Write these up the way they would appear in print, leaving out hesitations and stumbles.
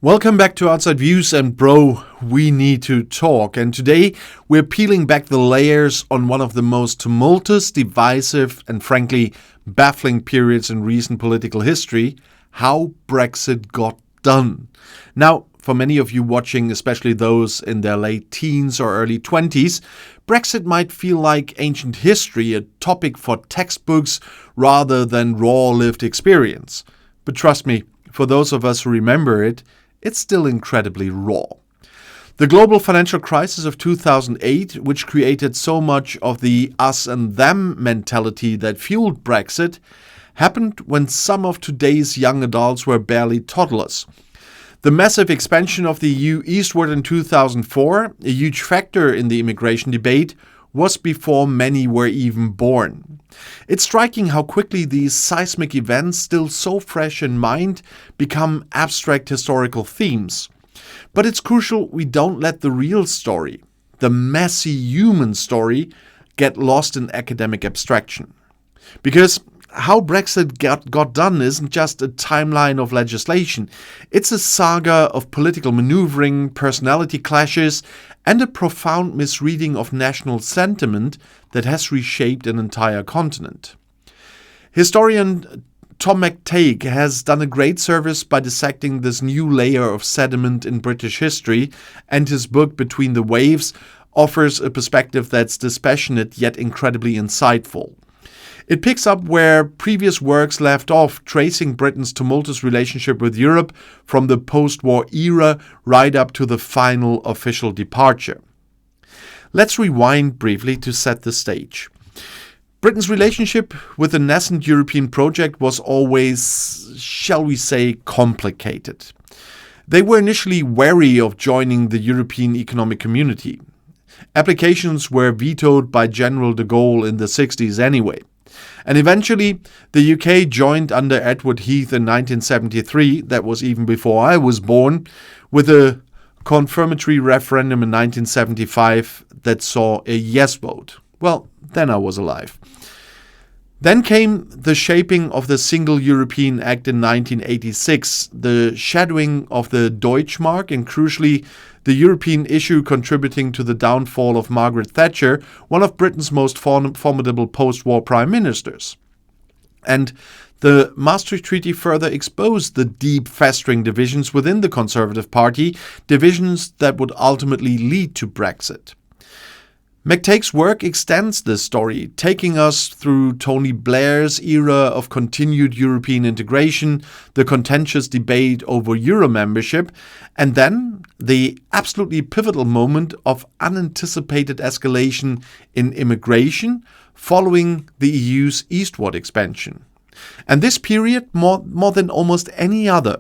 Welcome back to Outside Views, and bro, we need to talk. And today we're peeling back the layers on one of the most tumultuous, divisive, and frankly baffling periods in recent political history: how Brexit got done. Now, for many of you watching, especially those in their late teens or early 20s, Brexit might feel like ancient history, a topic for textbooks rather than raw lived experience. But trust me, for those of us who remember it, it's still incredibly raw. The global financial crisis of 2008, which created so much of the us and them mentality that fueled Brexit, happened when some of today's young adults were barely toddlers. The massive expansion of the EU eastward in 2004, a huge factor in the immigration debate, was before many were even born. It's striking how quickly these seismic events, still so fresh in mind, become abstract historical themes. But it's crucial we don't let the real story, the messy human story, get lost in academic abstraction. Because how Brexit got done isn't just a timeline of legislation. It's a saga of political maneuvering, personality clashes, and a profound misreading of national sentiment that has reshaped an entire continent. Historian Tom McTague has done a great service by dissecting this new layer of sediment in British history, and his book Between the Waves offers a perspective that's dispassionate yet incredibly insightful. It picks up where previous works left off, tracing Britain's tumultuous relationship with Europe from the post-war era right up to the final official departure. Let's rewind briefly to set the stage. Britain's relationship with the nascent European project was always, shall we say, complicated. They were initially wary of joining the European Economic Community. Applications were vetoed by General de Gaulle in the 60s anyway. And eventually, the UK joined under Edward Heath in 1973, that was even before I was born, with a confirmatory referendum in 1975 that saw a yes vote. Well, then I was alive. Then came the shaping of the Single European Act in 1986, the shadowing of the Deutschmark, and crucially, the European issue contributing to the downfall of Margaret Thatcher, one of Britain's most formidable post-war prime ministers. And the Maastricht Treaty further exposed the deep festering divisions within the Conservative Party, divisions that would ultimately lead to Brexit. McTague's work extends this story, taking us through Tony Blair's era of continued European integration, the contentious debate over Euro membership, and then the absolutely pivotal moment of unanticipated escalation in immigration following the EU's eastward expansion. And this period, more than almost any other,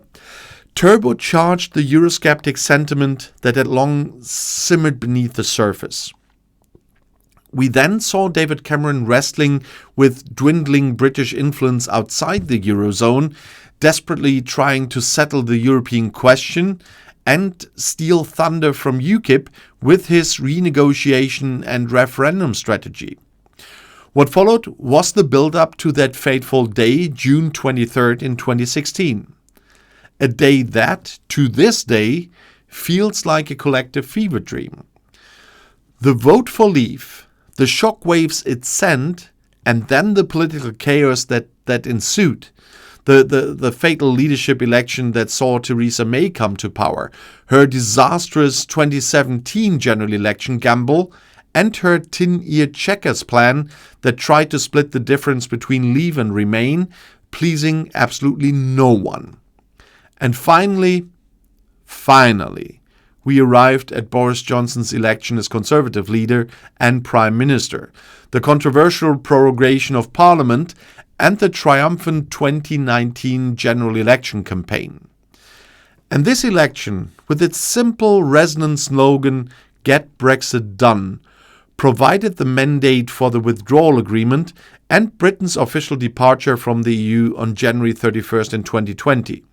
turbocharged the Eurosceptic sentiment that had long simmered beneath the surface. We then saw David Cameron wrestling with dwindling British influence outside the Eurozone, desperately trying to settle the European question and steal thunder from UKIP with his renegotiation and referendum strategy. What followed was the build-up to that fateful day, June 23rd in 2016. A day that, to this day, feels like a collective fever dream. The vote for leave, the shockwaves it sent, and then the political chaos that ensued. The fatal leadership election that saw Theresa May come to power, her disastrous 2017 general election gamble, and her tin-eared checkers plan that tried to split the difference between Leave and Remain, pleasing absolutely no one. And finally, we arrived at Boris Johnson's election as Conservative leader and Prime Minister, the controversial prorogation of Parliament, and the triumphant 2019 general election campaign. And this election, with its simple resonant slogan, "Get Brexit Done," provided the mandate for the withdrawal agreement and Britain's official departure from the EU on January 31st in 2020,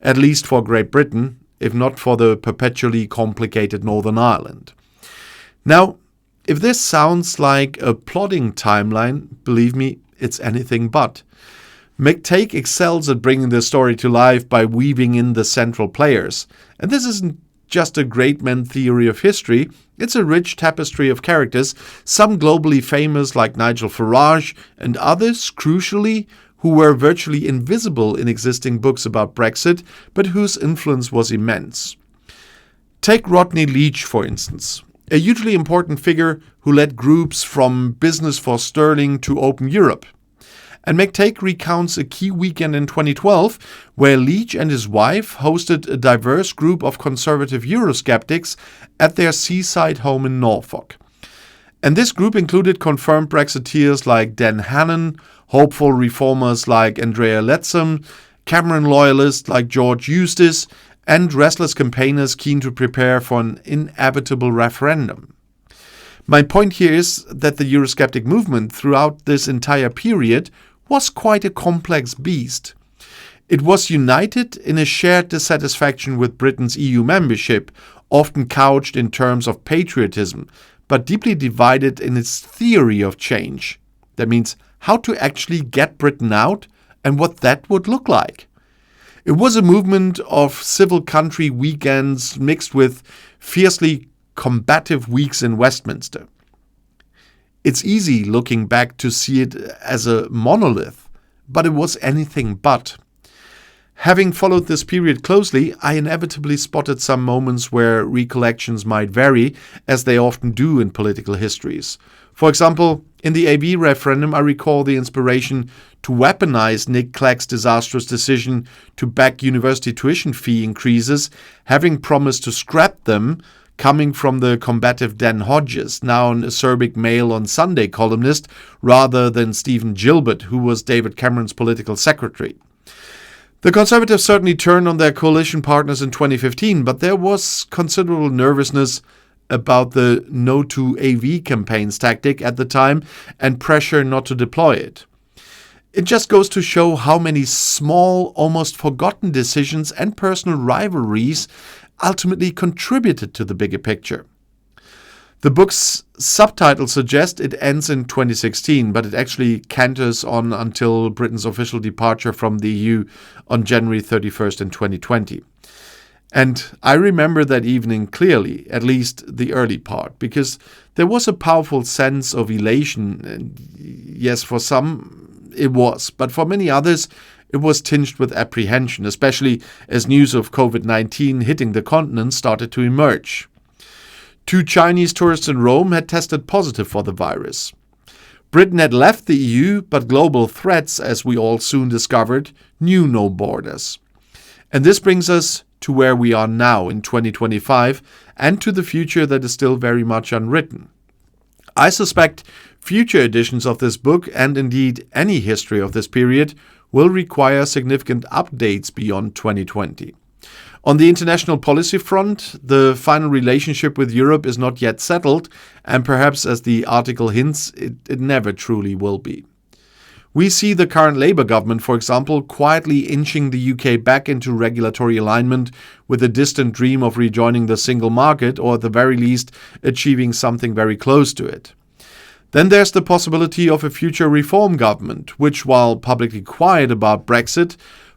at least for Great Britain, if not for the perpetually complicated Northern Ireland. Now, if this sounds like a plodding timeline, believe me, it's anything but. McTague excels at bringing the story to life by weaving in the central players. And this isn't just a great man theory of history, it's a rich tapestry of characters, some globally famous like Nigel Farage, and others, crucially, who were virtually invisible in existing books about Brexit, but whose influence was immense. Take Rodney Leach, for instance, a hugely important figure who led groups from Business for Sterling to Open Europe. And McTague recounts a key weekend in 2012 where Leach and his wife hosted a diverse group of conservative Eurosceptics at their seaside home in Norfolk. And this group included confirmed Brexiteers like Dan Hannan, hopeful reformers like Andrea Leadsom, Cameron loyalists like George Eustice, and restless campaigners keen to prepare for an inevitable referendum. My point here is that the Eurosceptic movement throughout this entire period was quite a complex beast. It was united in a shared dissatisfaction with Britain's EU membership, often couched in terms of patriotism, but deeply divided in its theory of change. That means how to actually get Britain out and what that would look like. It was a movement of civil country weekends mixed with fiercely combative weeks in Westminster. It's easy looking back to see it as a monolith, but it was anything but. Having followed this period closely, I inevitably spotted some moments where recollections might vary, as they often do in political histories. For example, in the AB referendum, I recall the inspiration to weaponize Nick Clegg's disastrous decision to back university tuition fee increases, having promised to scrap them, coming from the combative Dan Hodges, now an acerbic Mail on Sunday columnist, rather than Stephen Gilbert, who was David Cameron's political secretary. The Conservatives certainly turned on their coalition partners in 2015, but there was considerable nervousness about the No to AV campaign's tactic at the time and pressure not to deploy it. It just goes to show how many small, almost forgotten decisions and personal rivalries ultimately contributed to the bigger picture. The book's subtitle suggests it ends in 2016, but it actually canters on until Britain's official departure from the EU on January 31st in 2020. And I remember that evening clearly, at least the early part, because there was a powerful sense of elation. And yes, for some it was, but for many others it was tinged with apprehension, especially as news of COVID-19 hitting the continent started to emerge. 2 Chinese tourists in Rome had tested positive for the virus. Britain had left the EU, but global threats, as we all soon discovered, knew no borders. And this brings us to where we are now in 2025 and to the future that is still very much unwritten. I suspect future editions of this book, and indeed any history of this period, will require significant updates beyond 2020. On the international policy front, the final relationship with Europe is not yet settled, and perhaps, as the article hints, it never truly will be. We see the current Labour government, for example, quietly inching the UK back into regulatory alignment with a distant dream of rejoining the single market, or at the very least achieving something very close to it. Then there's the possibility of a future reform government, which, while publicly quiet about Brexit,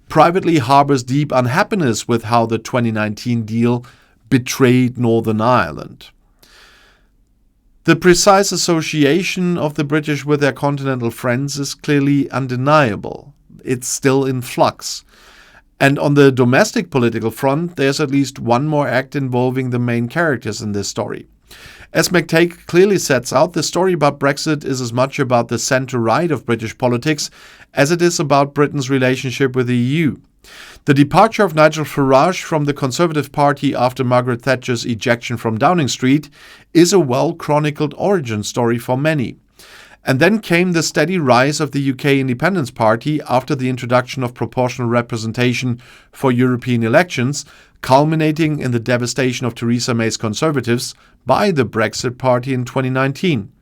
privately harbors deep unhappiness with how the 2019 deal betrayed Northern Ireland. The precise association of the British with their continental friends is clearly undeniable. It's still in flux. And on the domestic political front, there's at least one more act involving the main characters in this story. As McTague clearly sets out, the story about Brexit is as much about the centre-right of British politics as it is about Britain's relationship with the EU. The departure of Nigel Farage from the Conservative Party after Margaret Thatcher's ejection from Downing Street is a well-chronicled origin story for many. And then came the steady rise of the UK Independence Party after the introduction of proportional representation for European elections, culminating in the devastation of Theresa May's Conservatives by the Brexit Party in 2019.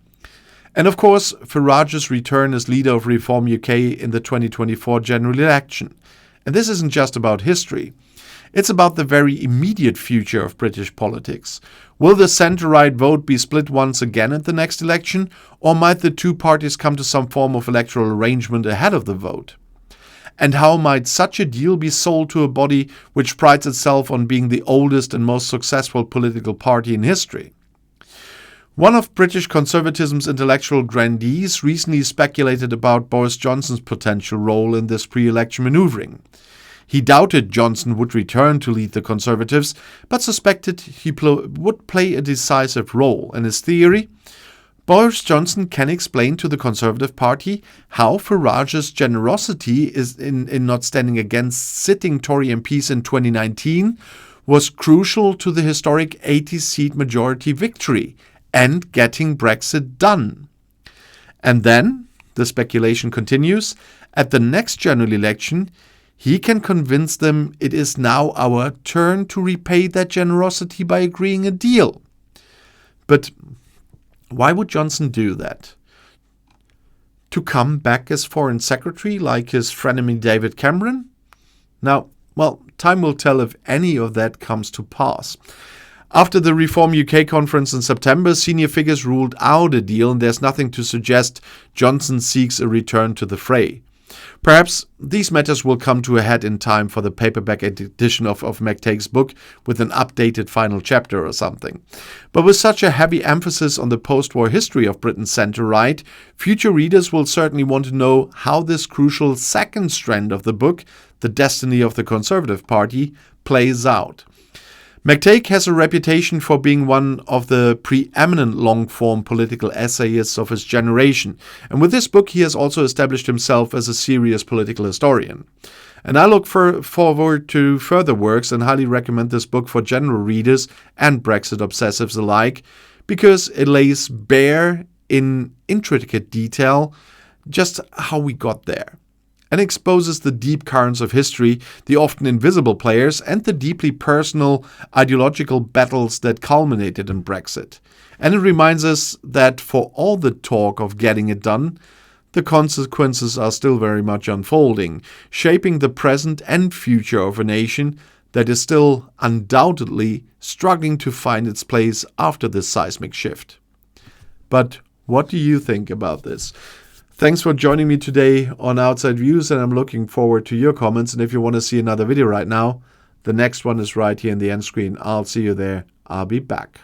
And of course, Farage's return as leader of Reform UK in the 2024 general election. And this isn't just about history. It's about the very immediate future of British politics. Will the centre-right vote be split once again at the next election, or might the two parties come to some form of electoral arrangement ahead of the vote? And how might such a deal be sold to a body which prides itself on being the oldest and most successful political party in history? One of British conservatism's intellectual grandees recently speculated about Boris Johnson's potential role in this pre-election maneuvering. He doubted Johnson would return to lead the Conservatives, but suspected he would play a decisive role. In his theory, Boris Johnson can explain to the Conservative Party how Farage's generosity is in not standing against sitting Tory MPs in 2019 was crucial to the historic 80-seat majority victory and getting Brexit done. And then, the speculation continues, at the next general election, he can convince them it is now our turn to repay that generosity by agreeing a deal. But why would Johnson do that? To come back as Foreign Secretary like his frenemy David Cameron? Now, well, time will tell if any of that comes to pass. After the Reform UK conference in September, senior figures ruled out a deal, and there's nothing to suggest Johnson seeks a return to the fray. Perhaps these matters will come to a head in time for the paperback edition of McTague's book with an updated final chapter or something. But with such a heavy emphasis on the post-war history of Britain's centre-right, future readers will certainly want to know how this crucial second strand of the book, the destiny of the Conservative Party, plays out. McTague has a reputation for being one of the preeminent long-form political essayists of his generation, and with this book he has also established himself as a serious political historian. And I look forward to further works and highly recommend this book for general readers and Brexit obsessives alike, because it lays bare in intricate detail just how we got there, and exposes the deep currents of history, the often invisible players, and the deeply personal ideological battles that culminated in Brexit. And it reminds us that for all the talk of getting it done, the consequences are still very much unfolding, shaping the present and future of a nation that is still undoubtedly struggling to find its place after this seismic shift. But what do you think about this? Thanks for joining me today on Outside Views, and I'm looking forward to your comments. And if you want to see another video right now, the next one is right here in the end screen. I'll see you there. I'll be back.